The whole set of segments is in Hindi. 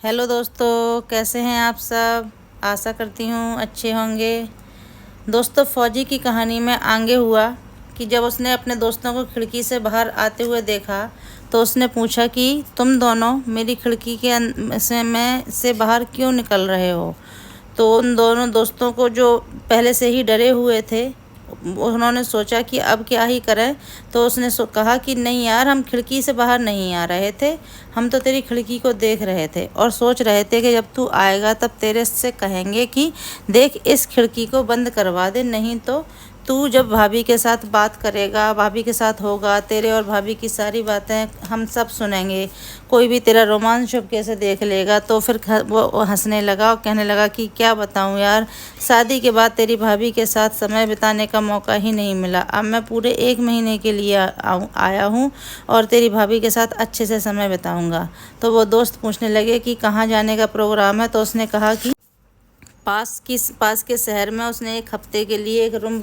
हेलो दोस्तों, कैसे हैं आप सब। आशा करती हूँ अच्छे होंगे। दोस्तों, फौजी की कहानी में आगे हुआ कि जब उसने अपने दोस्तों को खिड़की से बाहर आते हुए देखा तो उसने पूछा कि तुम दोनों मेरी खिड़की के से बाहर क्यों निकल रहे हो। तो उन दोनों दोस्तों को, जो पहले से ही डरे हुए थे, उन्होंने सोचा कि अब क्या ही करें। तो उसने कहा कि नहीं यार, हम खिड़की से बाहर नहीं आ रहे थे, हम तो तेरी खिड़की को देख रहे थे और सोच रहे थे कि जब तू आएगा तब तेरे से कहेंगे कि देख इस खिड़की को बंद करवा दे, नहीं तो तू जब भाभी के साथ बात करेगा, भाभी के साथ होगा, तेरे और भाभी की सारी बातें हम सब सुनेंगे। कोई भी तेरा रोमांस चुपके से देख लेगा तो फिर वो हंसने लगा और कहने लगा कि क्या बताऊं यार, शादी के बाद तेरी भाभी के साथ समय बिताने का मौका ही नहीं मिला। अब मैं पूरे 1 महीने के लिए आया हूँ और तेरी भाभी के साथ अच्छे से समय बिताऊंगा। तो वो दोस्त पूछने लगे कि कहाँ जाने का प्रोग्राम है। तो उसने कहा कि पास के शहर में उसने 1 हफ्ते के लिए एक रूम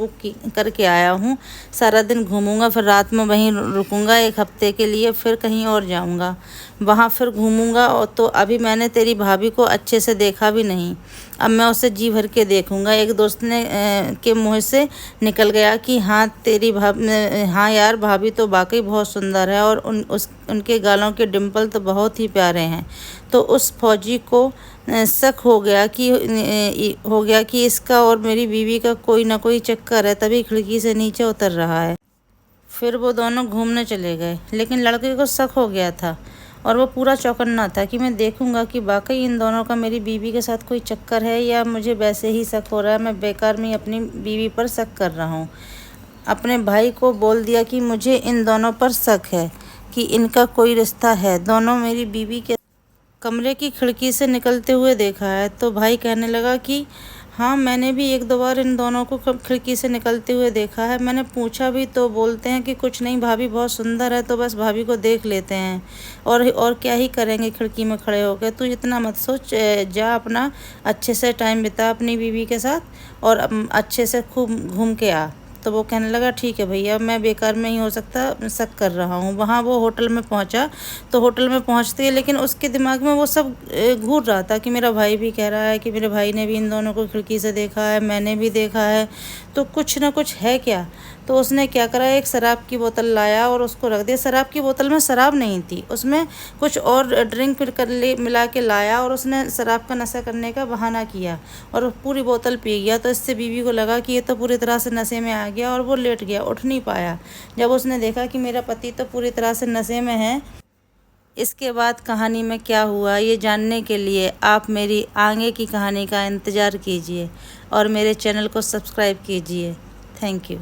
करके आया हूँ। सारा दिन घूमूंगा, फिर रात में वहीं रुकूंगा 1 हफ्ते के लिए, फिर कहीं और जाऊंगा, वहाँ फिर घूमूंगा। और तो अभी मैंने तेरी भाभी को अच्छे से देखा भी नहीं, अब मैं उसे जी भर के देखूंगा। एक दोस्त ने के मुँह से निकल गया कि हाँ हाँ यार, भाभी तो वाकई बहुत सुंदर है और उनके गालों के डिम्पल तो बहुत ही प्यारे हैं। तो उस फौजी को शक हो गया कि इसका और मेरी बीवी का कोई ना कोई चक्कर है, तभी खिड़की से नीचे उतर रहा है। फिर वो दोनों घूमने चले गए, लेकिन लड़के को शक हो गया था और वो पूरा चौकन्ना था कि मैं देखूंगा कि वाकई इन दोनों का मेरी बीवी के साथ कोई चक्कर है या मुझे वैसे ही शक हो रहा है, मैं बेकार में अपनी बीवी पर शक कर रहा हूँ। अपने भाई को बोल दिया कि मुझे इन दोनों पर शक है कि इनका कोई रिश्ता है, दोनों मेरी बीवी के कमरे की खिड़की से निकलते हुए देखा है। तो भाई कहने लगा कि हाँ, मैंने भी 1-2 बार इन दोनों को खिड़की से निकलते हुए देखा है। मैंने पूछा भी तो बोलते हैं कि कुछ नहीं, भाभी बहुत सुंदर है, तो बस भाभी को देख लेते हैं और क्या ही करेंगे खिड़की में खड़े होकर। तू इतना मत सोच, जा अपना अच्छे से टाइम बिता अपनी बीवी के साथ और अच्छे से खूब घूम के आ। तो वो कहने लगा ठीक है भैया, मैं बेकार में ही हो सकता शक कर रहा हूँ। वहाँ वो होटल में पहुँचा। तो होटल में पहुँचते ही लेकिन उसके दिमाग में वो सब घूर रहा था कि मेरा भाई भी कह रहा है कि मेरे भाई ने भी इन दोनों को खिड़की से देखा है, मैंने भी देखा है, तो कुछ ना कुछ है क्या। तो उसने क्या करा, एक शराब की बोतल लाया और उसको रख दिया। शराब की बोतल में शराब नहीं थी, उसमें कुछ और ड्रिंक मिला के लाया और उसने शराब का नशा करने का बहाना किया और पूरी बोतल पी गया। तो इससे बीवी को लगा कि ये तो पूरी तरह से नशे में आ गया और वो लेट गया, उठ नहीं पाया। जब उसने देखा कि मेरा पति तो पूरी तरह से नशे में है। इसके बाद कहानी में क्या हुआ ये जानने के लिए आप मेरी आगे की कहानी का इंतज़ार कीजिए और मेरे चैनल को सब्सक्राइब कीजिए। Thank you.